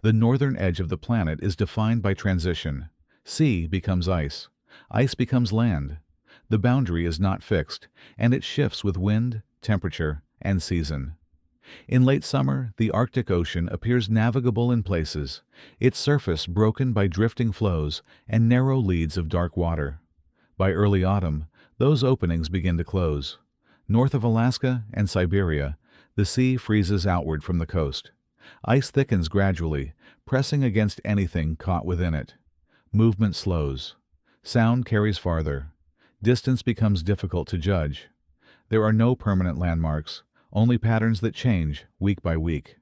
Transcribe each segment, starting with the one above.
The northern edge of the planet is defined by transition. Sea becomes ice. Ice becomes land. The boundary is not fixed, and it shifts with wind, temperature, and season. In late summer, the Arctic Ocean appears navigable in places, its surface broken by drifting floes and narrow leads of dark water. By early autumn, those openings begin to close. North of Alaska and Siberia, the sea freezes outward from the coast. Ice thickens gradually, pressing against anything caught within it. Movement slows. Sound carries farther. Distance becomes difficult to judge. There are no permanent landmarks, only patterns that change week by week.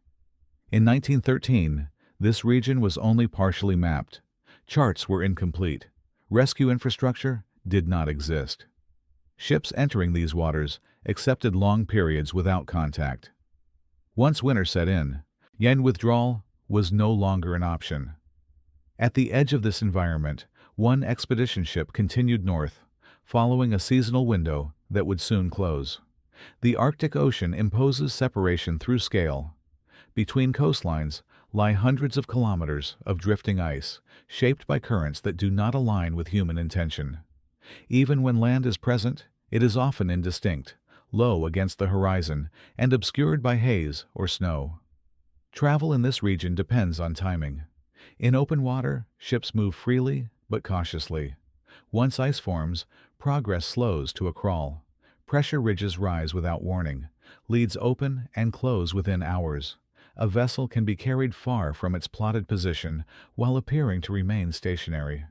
In 1913, this region was only partially mapped. Charts were incomplete. Rescue infrastructure did not exist. Ships entering these waters accepted long periods without contact. Once winter set in, yen withdrawal was no longer an option. At the edge of this environment, one expedition ship continued north, following a seasonal window that would soon close. The Arctic Ocean imposes separation through scale. Between coastlines lie hundreds of kilometers of drifting ice, shaped by currents that do not align with human intention. Even when land is present, it is often indistinct, low against the horizon, and obscured by haze or snow. Travel in this region depends on timing. In open water, ships move freely but cautiously. Once ice forms, progress slows to a crawl. Pressure ridges rise without warning. Leads open and close within hours. A vessel can be carried far from its plotted position while appearing to remain stationary.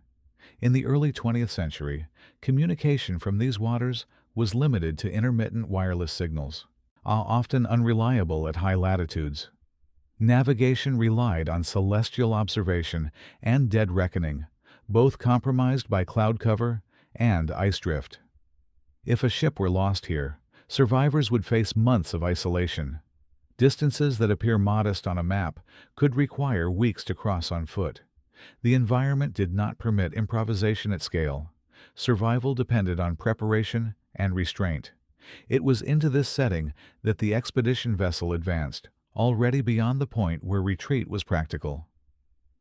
In the early 20th century, communication from these waters was limited to intermittent wireless signals, often unreliable at high latitudes. Navigation relied on celestial observation and dead reckoning, both compromised by cloud cover and ice drift. If a ship were lost here, survivors would face months of isolation. Distances that appear modest on a map could require weeks to cross on foot. The environment did not permit improvisation at scale. Survival depended on preparation and restraint. It was into this setting that the expedition vessel advanced, already beyond the point where retreat was practical.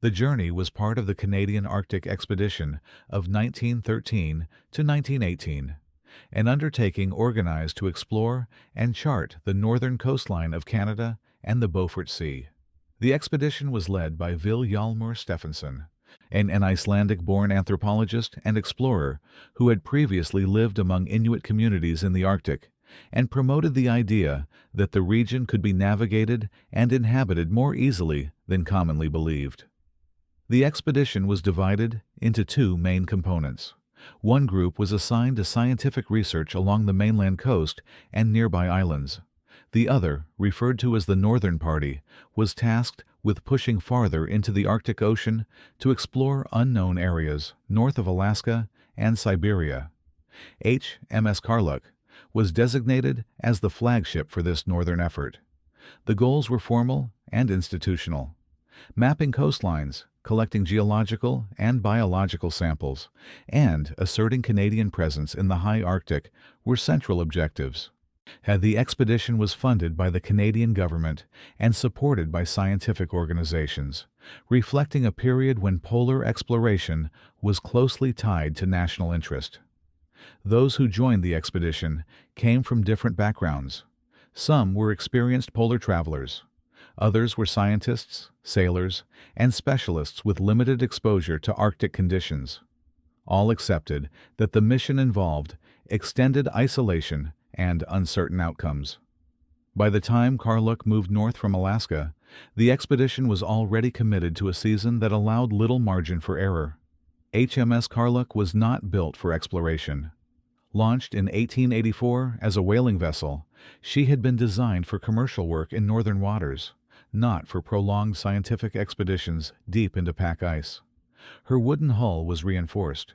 The journey was part of the Canadian Arctic Expedition of 1913 to 1918, an undertaking organized to explore and chart the northern coastline of Canada and the Beaufort Sea. The expedition was led by Hjalmar Stephenson, an Icelandic-born anthropologist and explorer who had previously lived among Inuit communities in the Arctic and promoted the idea that the region could be navigated and inhabited more easily than commonly believed. The expedition was divided into two main components. One group was assigned to scientific research along the mainland coast and nearby islands. The other, referred to as the Northern Party, was tasked with pushing farther into the Arctic Ocean to explore unknown areas north of Alaska and Siberia. HMS Karluk was designated as the flagship for this northern effort. The goals were formal and institutional. Mapping coastlines, collecting geological and biological samples, and asserting Canadian presence in the high Arctic were central objectives. The expedition was funded by the Canadian government and supported by scientific organizations, reflecting a period when polar exploration was closely tied to national interest. Those who joined the expedition came from different backgrounds. Some were experienced polar travelers. Others were scientists, sailors, and specialists with limited exposure to Arctic conditions. All accepted that the mission involved extended isolation and uncertain outcomes. By the time Karluk moved north from Alaska, the expedition was already committed to a season that allowed little margin for error. HMS Karluk was not built for exploration. Launched in 1884 as a whaling vessel, she had been designed for commercial work in northern waters, not for prolonged scientific expeditions deep into pack ice. Her wooden hull was reinforced,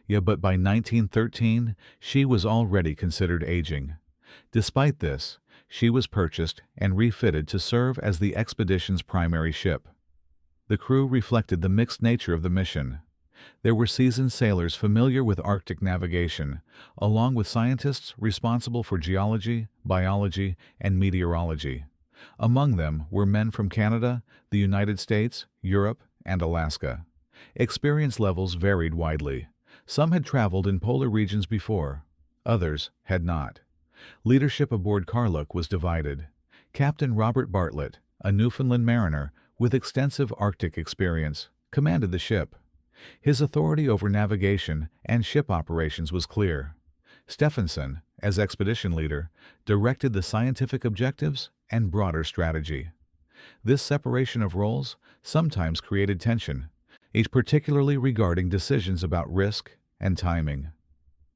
but by 1913 she was already considered aging. Despite this, she was purchased and refitted to serve as the expedition's primary ship. The crew reflected the mixed nature of the mission. There were seasoned sailors familiar with Arctic navigation, along with scientists responsible for geology, biology, and meteorology. Among them were men from Canada, the United States, Europe, and Alaska. Experience levels varied widely. Some had traveled in polar regions before, others had not. Leadership aboard Karluk was divided. Captain Robert Bartlett, a Newfoundland mariner with extensive Arctic experience, commanded the ship. His authority over navigation and ship operations was clear. Stephenson, as expedition leader, directed the scientific objectives and broader strategy. This separation of roles sometimes created tension, particularly regarding decisions about risk and timing.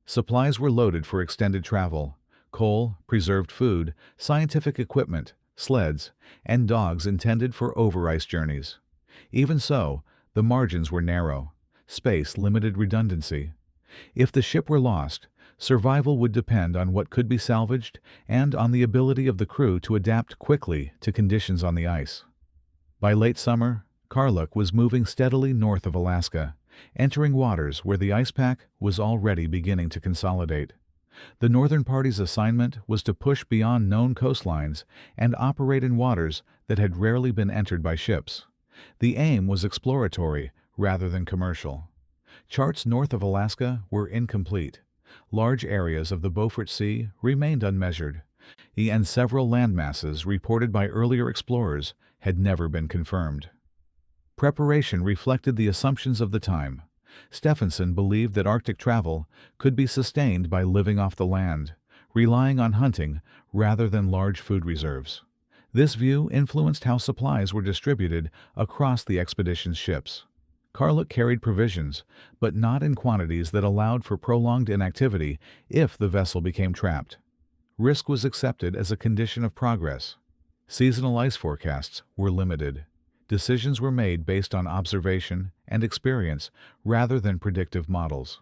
Supplies were loaded for extended travel: coal, preserved food, scientific equipment, sleds, and dogs intended for over-ice journeys. Even so, the margins were narrow. Space limited redundancy. If the ship were lost, survival would depend on what could be salvaged and on the ability of the crew to adapt quickly to conditions on the ice. By late summer, Karluk was moving steadily north of Alaska, entering waters where the ice pack was already beginning to consolidate. The Northern Party's assignment was to push beyond known coastlines and operate in waters that had rarely been entered by ships. The aim was exploratory rather than commercial. Charts north of Alaska were incomplete. Large areas of the Beaufort Sea remained unmeasured, and several landmasses reported by earlier explorers had never been confirmed. Preparation reflected the assumptions of the time. Stephenson believed that Arctic travel could be sustained by living off the land, relying on hunting rather than large food reserves. This view influenced how supplies were distributed across the expedition's ships. Karluk carried provisions, but not in quantities that allowed for prolonged inactivity if the vessel became trapped. Risk was accepted as a condition of progress. Seasonal ice forecasts were limited. Decisions were made based on observation and experience rather than predictive models.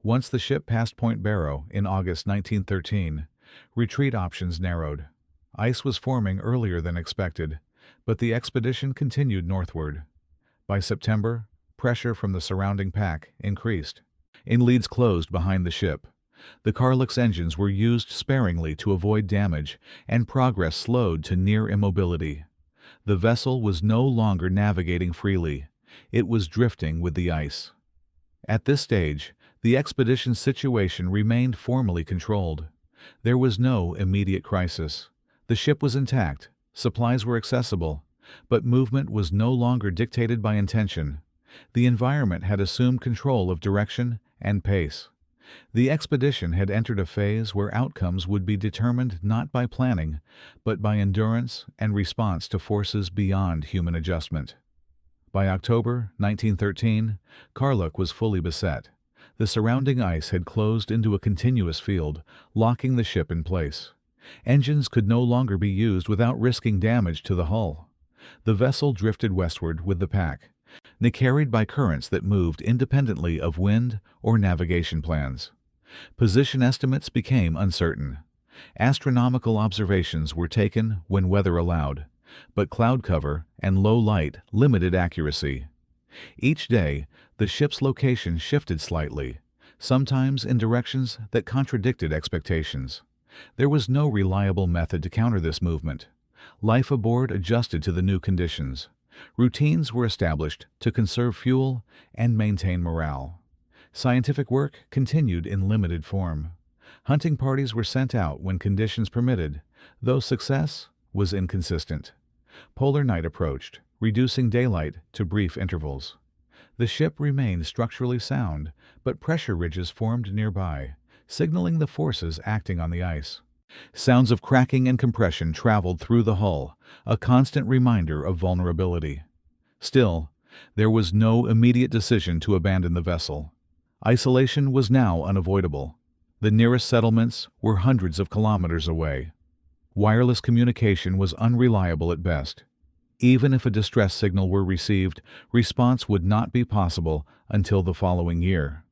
Once the ship passed Point Barrow in August 1913, retreat options narrowed. Ice was forming earlier than expected, but the expedition continued northward. By September, pressure from the surrounding pack increased. Inleads closed behind the ship. The Karluk's engines were used sparingly to avoid damage, and progress slowed to near immobility. The vessel was no longer navigating freely. It was drifting with the ice. At this stage, the expedition's situation remained formally controlled. There was no immediate crisis. The ship was intact, supplies were accessible, but movement was no longer dictated by intention. The environment had assumed control of direction and pace. The expedition had entered a phase where outcomes would be determined not by planning, but by endurance and response to forces beyond human adjustment. By October 1913, Karluk was fully beset. The surrounding ice had closed into a continuous field, locking the ship in place. Engines could no longer be used without risking damage to the hull. The vessel drifted westward with the pack, carried by currents that moved independently of wind or navigation plans. Position estimates became uncertain. Astronomical observations were taken when weather allowed, but cloud cover and low light limited accuracy. Each day, the ship's location shifted slightly, sometimes in directions that contradicted expectations. There was no reliable method to counter this movement. Life aboard adjusted to the new conditions. Routines were established to conserve fuel and maintain morale. Scientific work continued in limited form. Hunting parties were sent out when conditions permitted, though success was inconsistent. Polar night approached, reducing daylight to brief intervals. The ship remained structurally sound, but pressure ridges formed nearby, signaling the forces acting on the ice. Sounds of cracking and compression traveled through the hull, a constant reminder of vulnerability. Still, there was no immediate decision to abandon the vessel. Isolation was now unavoidable. The nearest settlements were hundreds of kilometers away. Wireless communication was unreliable at best. Even if a distress signal were received, response would not be possible until the following year.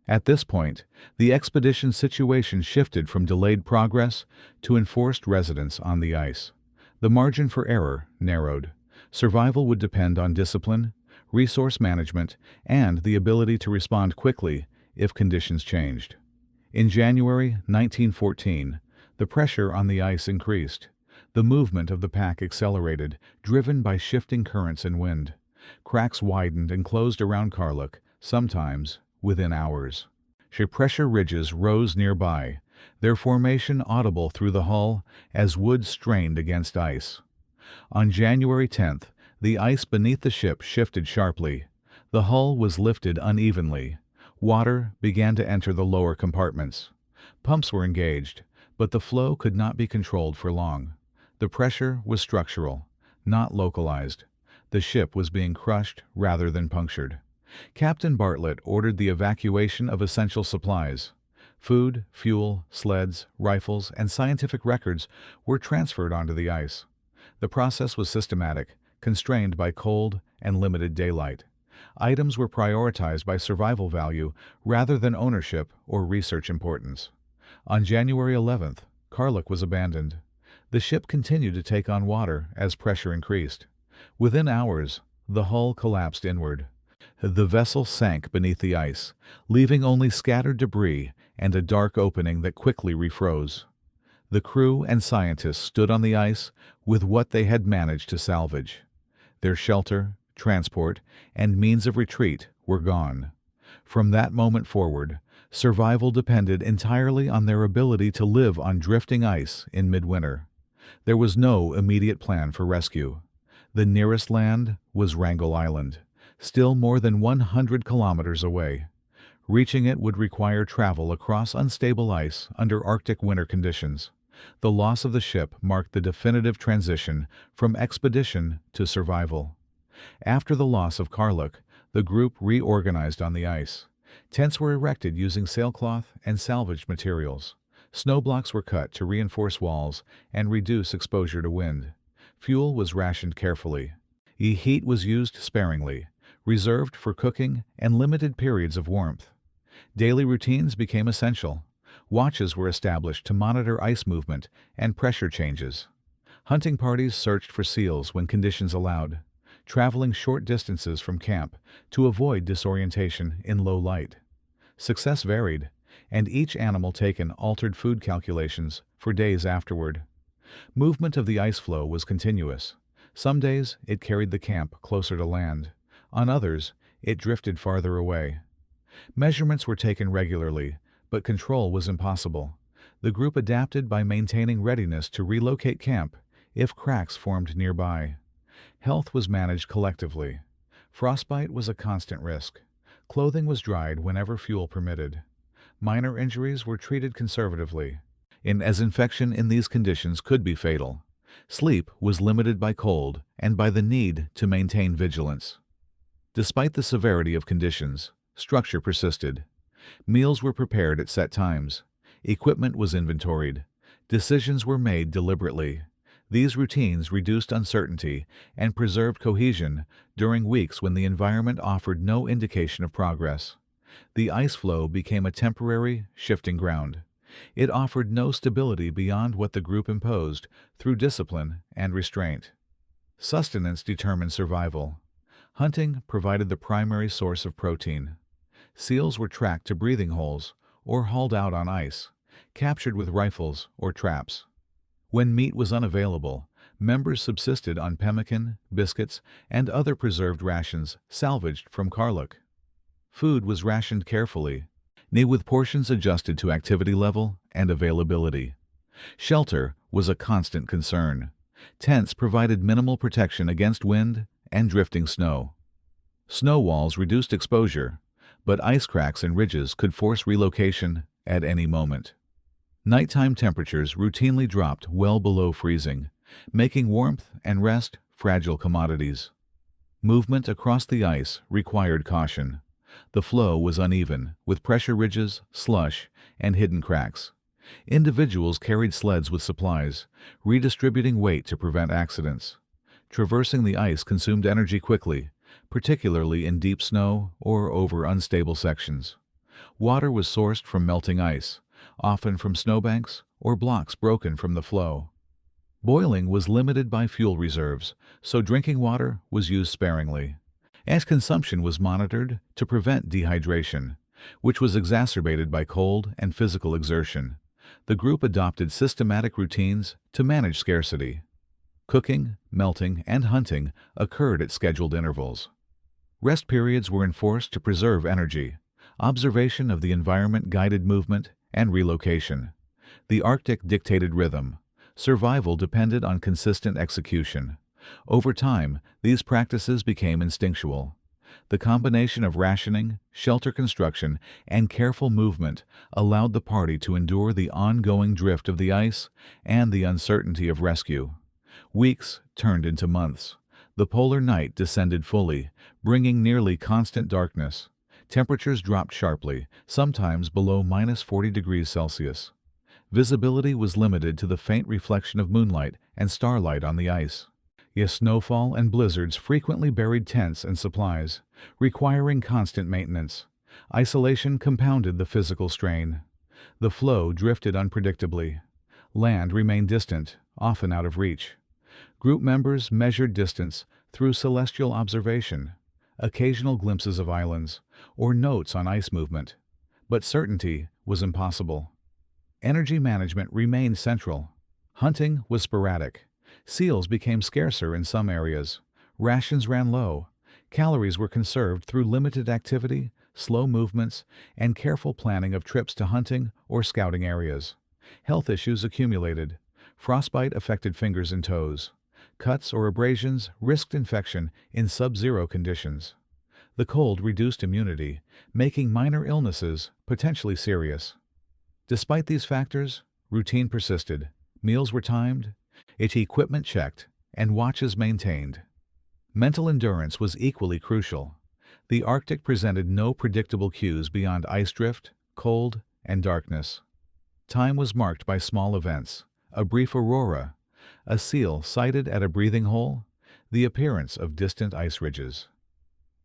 At this point, the expedition's situation shifted from delayed progress to enforced residence on the ice. The margin for error narrowed. Survival would depend on discipline, resource management, and the ability to respond quickly if conditions changed. In January 1914, the pressure on the ice increased. The movement of the pack accelerated, driven by shifting currents and wind. Cracks widened and closed around Karluk, sometimes within hours. Pressure ridges rose nearby, their formation audible through the hull as wood strained against ice. On January 10th, the ice beneath the ship shifted sharply. The hull was lifted unevenly. Water began to enter the lower compartments. Pumps were engaged, but the flow could not be controlled for long. The pressure was structural, not localized. The ship was being crushed rather than punctured. Captain Bartlett ordered the evacuation of essential supplies. Food, fuel, sleds, rifles, and scientific records were transferred onto the ice. The process was systematic, constrained by cold and limited daylight. Items were prioritized by survival value rather than ownership or research importance. On January 11th, Karluk was abandoned. The ship continued to take on water as pressure increased. Within hours, the hull collapsed inward. The vessel sank beneath the ice, leaving only scattered debris and a dark opening that quickly refroze. The crew and scientists stood on the ice with what they had managed to salvage. Their shelter, transport, and means of retreat were gone. From that moment forward, survival depended entirely on their ability to live on drifting ice in midwinter. There was no immediate plan for rescue. The nearest land was Wrangel Island, still more than 100 kilometers away. Reaching it would require travel across unstable ice under Arctic winter conditions. The loss of the ship marked the definitive transition from expedition to survival. After the loss of Karluk, the group reorganized on the ice. Tents were erected using sailcloth and salvaged materials. Snow blocks were cut to reinforce walls and reduce exposure to wind. Fuel was rationed carefully. Heat was used sparingly, reserved for cooking and limited periods of warmth. Daily routines became essential. Watches were established to monitor ice movement and pressure changes. Hunting parties searched for seals when conditions allowed, traveling short distances from camp to avoid disorientation in low light. Success varied, and each animal taken altered food calculations for days afterward. Movement of the ice flow was continuous. Some days it carried the camp closer to land. On others, it drifted farther away. Measurements were taken regularly, but control was impossible. The group adapted by maintaining readiness to relocate camp if cracks formed nearby. Health was managed collectively. Frostbite was a constant risk. Clothing was dried whenever fuel permitted. Minor injuries were treated conservatively, as infection in these conditions could be fatal. Sleep was limited by cold and by the need to maintain vigilance. Despite the severity of conditions, structure persisted. Meals were prepared at set times. Equipment was inventoried. Decisions were made deliberately. These routines reduced uncertainty and preserved cohesion during weeks when the environment offered no indication of progress. The ice flow became a temporary, shifting ground. It offered no stability beyond what the group imposed through discipline and restraint. Sustenance determined survival. Hunting provided the primary source of protein. Seals were tracked to breathing holes or hauled out on ice, captured with rifles or traps. When meat was unavailable, members subsisted on pemmican, biscuits, and other preserved rations salvaged from Karluk. Food was rationed carefully, with portions adjusted to activity level and availability. Shelter was a constant concern. Tents provided minimal protection against wind and drifting snow. Snow walls reduced exposure, but ice cracks and ridges could force relocation at any moment. Nighttime temperatures routinely dropped well below freezing, making warmth and rest fragile commodities. Movement across the ice required caution. The flow was uneven, with pressure ridges, slush, and hidden cracks. Individuals carried sleds with supplies, redistributing weight to prevent accidents. Traversing the ice consumed energy quickly, particularly in deep snow or over unstable sections. Water was sourced from melting ice, often from snowbanks or blocks broken from the flow. Boiling was limited by fuel reserves, so drinking water was used sparingly. As consumption was monitored to prevent dehydration, which was exacerbated by cold and physical exertion. The group adopted systematic routines to manage scarcity. Cooking, melting, and hunting occurred at scheduled intervals. Rest periods were enforced to preserve energy. Observation of the environment guided movement and relocation. The Arctic dictated rhythm. Survival depended on consistent execution. Over time, these practices became instinctual. The combination of rationing, shelter construction, and careful movement allowed the party to endure the ongoing drift of the ice and the uncertainty of rescue. Weeks turned into months. The polar night descended fully, bringing nearly constant darkness. Temperatures dropped sharply, sometimes below -40 degrees Celsius. Visibility was limited to the faint reflection of moonlight and starlight on the ice. Yes, snowfall and blizzards frequently buried tents and supplies, requiring constant maintenance. Isolation compounded the physical strain. The floe drifted unpredictably. Land remained distant, often out of reach. Group members measured distance through celestial observation, occasional glimpses of islands, or notes on ice movement. But certainty was impossible. Energy management remained central. Hunting was sporadic. Seals became scarcer in some areas. Rations ran low. Calories were conserved through limited activity, slow movements, and careful planning of trips to hunting or scouting areas. Health issues accumulated. Frostbite affected fingers and toes. Cuts or abrasions risked infection in sub-zero conditions. The cold reduced immunity, making minor illnesses potentially serious. Despite these factors, routine persisted. Meals were timed, equipment checked, and watches maintained. Mental endurance was equally crucial. The Arctic presented no predictable cues beyond ice drift, cold, and darkness. Time was marked by small events, a brief aurora, a seal sighted at a breathing hole, the appearance of distant ice ridges.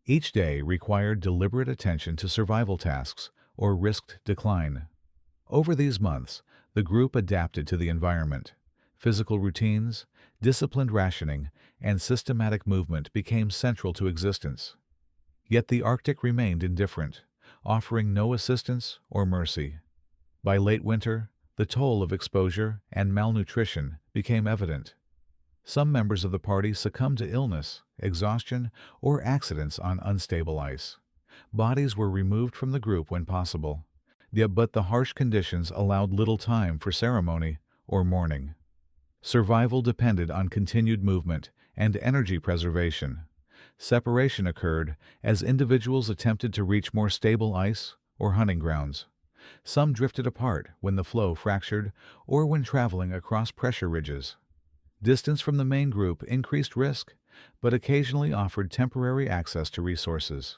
Each day required deliberate attention to survival tasks or risked decline. Over these months, the group adapted to the environment. Physical routines, disciplined rationing, and systematic movement became central to existence. Yet the Arctic remained indifferent, offering no assistance or mercy. By late winter, the toll of exposure and malnutrition became evident. Some members of the party succumbed to illness, exhaustion, or accidents on unstable ice. Bodies were removed from the group when possible, but the harsh conditions allowed little time for ceremony or mourning. Survival depended on continued movement and energy preservation. Separation occurred as individuals attempted to reach more stable ice or hunting grounds. Some drifted apart when the floe fractured or when traveling across pressure ridges. Distance from the main group increased risk, but occasionally offered temporary access to resources.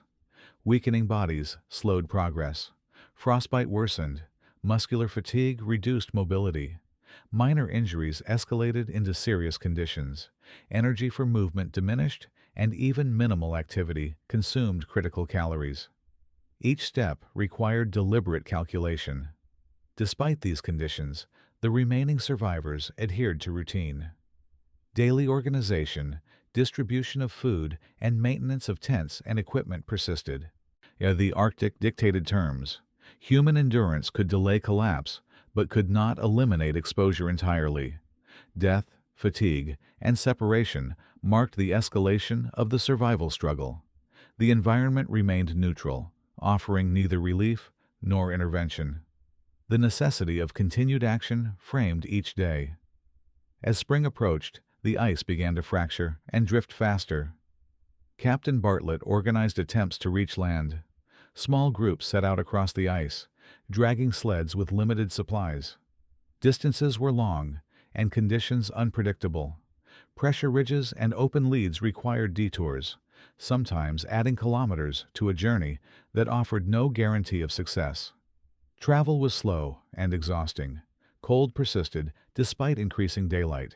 Weakening bodies slowed progress. Frostbite worsened. Muscular fatigue reduced mobility. Minor injuries escalated into serious conditions. Energy for movement diminished, and even minimal activity consumed critical calories. Each step required deliberate calculation. Despite these conditions, the remaining survivors adhered to routine. Daily organization, distribution of food, and maintenance of tents and equipment persisted. The Arctic dictated terms. Human endurance could delay collapse, but could not eliminate exposure entirely. Death, fatigue, and separation marked the escalation of the survival struggle. The environment remained neutral, offering neither relief nor intervention. The necessity of continued action framed each day. As spring approached, the ice began to fracture and drift faster. Captain Bartlett organized attempts to reach land. Small groups set out across the ice, dragging sleds with limited supplies. Distances were long, and conditions unpredictable. Pressure ridges and open leads required detours, sometimes adding kilometers to a journey that offered no guarantee of success. Travel was slow and exhausting. Cold persisted despite increasing daylight.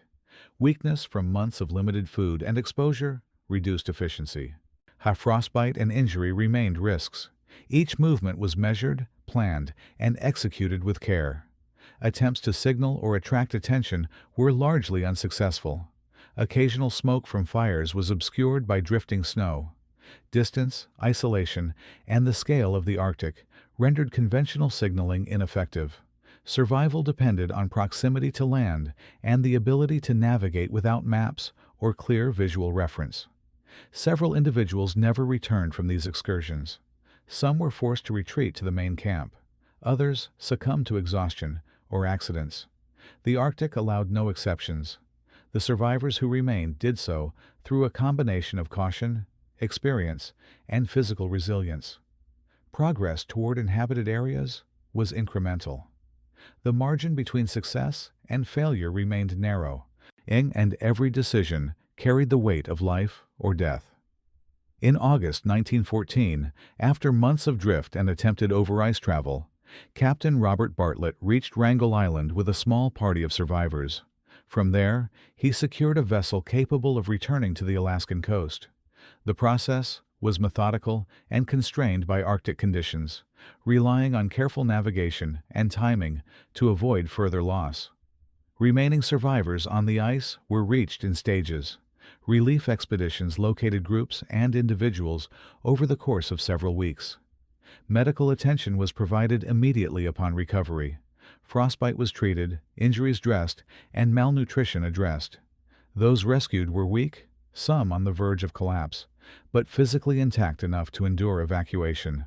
Weakness from months of limited food and exposure reduced efficiency. Frostbite and injury remained risks. Each movement was measured, planned, and executed with care. Attempts to signal or attract attention were largely unsuccessful. Occasional smoke from fires was obscured by drifting snow. Distance, isolation, and the scale of the Arctic rendered conventional signaling ineffective. Survival depended on proximity to land and the ability to navigate without maps or clear visual reference. Several individuals never returned from these excursions. Some were forced to retreat to the main camp. Others succumbed to exhaustion or accidents. The Arctic allowed no exceptions. The survivors who remained did so through a combination of caution, experience, and physical resilience. Progress toward inhabited areas was incremental. The margin between success and failure remained narrow, and every decision carried the weight of life or death. In August 1914, after months of drift and attempted over-ice travel, Captain Robert Bartlett reached Wrangel Island with a small party of survivors. From there, he secured a vessel capable of returning to the Alaskan coast. The process was methodical and constrained by Arctic conditions, relying on careful navigation and timing to avoid further loss. Remaining survivors on the ice were reached in stages. Relief expeditions located groups and individuals over the course of several weeks. Medical attention was provided immediately upon recovery. Frostbite was treated, injuries dressed, and malnutrition addressed. Those rescued were weak, some on the verge of collapse, but physically intact enough to endure evacuation.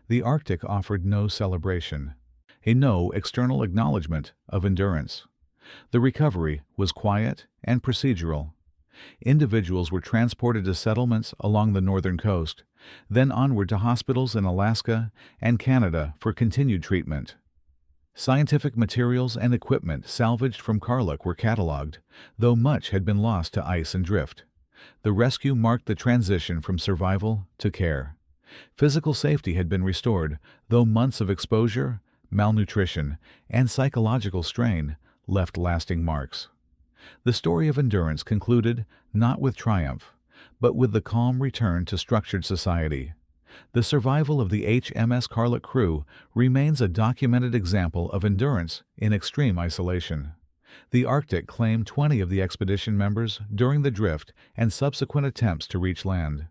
The Arctic offered no celebration, no external acknowledgement of endurance. The recovery was quiet and procedural. Individuals were transported to settlements along the northern coast, then onward to hospitals in Alaska and Canada for continued treatment. Scientific materials and equipment salvaged from Karluk were cataloged, though much had been lost to ice and drift. The rescue marked the transition from survival to care. Physical safety had been restored, though months of exposure, malnutrition, and psychological strain left lasting marks. The story of endurance concluded not with triumph, but with the calm return to structured society. The survival of the HMS Karluk crew remains a documented example of endurance in extreme isolation. The Arctic claimed 20 of the expedition members during the drift and subsequent attempts to reach land.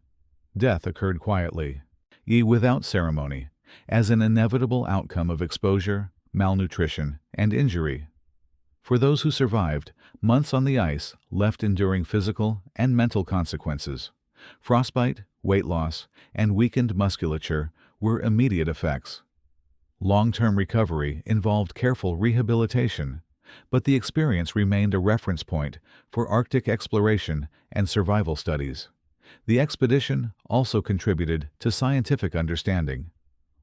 Death occurred quietly, without ceremony, as an inevitable outcome of exposure, malnutrition, and injury. For those who survived, months on the ice left enduring physical and mental consequences. Frostbite, weight loss, and weakened musculature were immediate effects. Long-term recovery involved careful rehabilitation, but the experience remained a reference point for Arctic exploration and survival studies. The expedition also contributed to scientific understanding.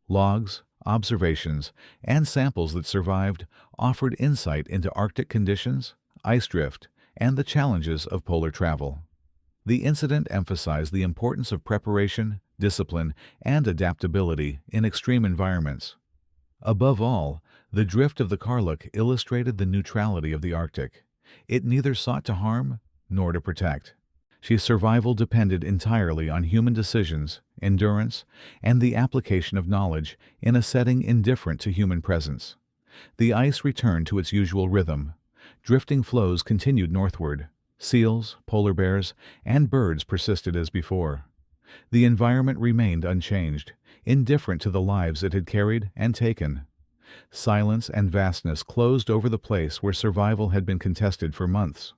Logs, observations, and samples that survived offered insight into Arctic conditions, ice drift, and the challenges of polar travel. The incident emphasized the importance of preparation, discipline, and adaptability in extreme environments. Above all, the drift of the Karluk illustrated the neutrality of the Arctic. It neither sought to harm nor to protect. Its survival depended entirely on human decisions, endurance, and the application of knowledge in a setting indifferent to human presence. The ice returned to its usual rhythm. Drifting floes continued northward. Seals, polar bears, and birds persisted as before. The environment remained unchanged, indifferent to the lives it had carried and taken. Silence and vastness closed over the place where survival had been contested for months.